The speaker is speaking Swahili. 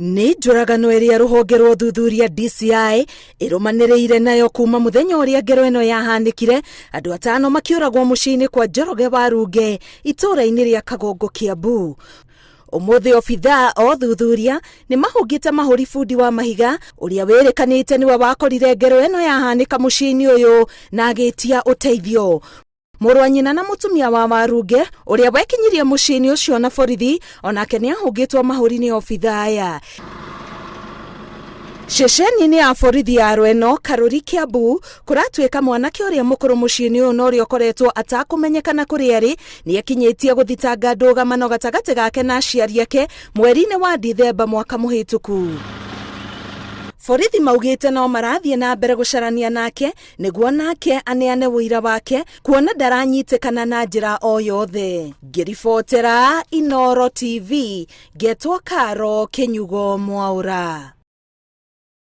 Nĩ njũragano ĩrĩa rũhonge rwa ũthuthuria DCI ĩrũmanĩrĩire nayo kuma mũthenya ũrĩa ngero ĩno yahanĩkire, andũ 5 makĩũragwo mũciĩ-inĩ kwa Njoroge Warunge itũũra-inĩ rĩa Kagongo Kiambu. Ũmũthĩ obithaa o thuthuria nĩ mahũngĩte MAHŨRI bundi wa mahiga ũrĩa wĩrĩkanĩte nĩwe wakorire ngero ĩno yahanĩka mũciĩ-inĩ ũyũ na agĩtia ũteithio. Mũrũ wa nyina na mũtumia wa Warunge ũrĩa wekinyirie mũciĩ-inĩ ũcio na borithi onake nĩ ahũngĩtwo MAHŨRI nĩ obithaa aya. Ceceni-inĩ ya borithi ya Rweno Karura Kiambu kũratuĩka mwanake ũrĩa mũkũrũ mũciĩ-inĩ ũyũ na ũrĩa ũkoretwo atakũmenyekana kũrĩa arĩ nĩ ekinyĩtie gũthitanga ndũgamano gatagatĩ gake na aciari ake mweri-inĩ wa Dithemba mwaka mũhĩtũku. Borithi maugĩte no marathiĩ na mbere gũcarania nake nĩguo nake aneane ũira wake kuona ndaranyitĩkana na njĩra o yothe. Ngĩribotera Inooro TV, ngetwo Karo Kĩnyugo Mwaũra.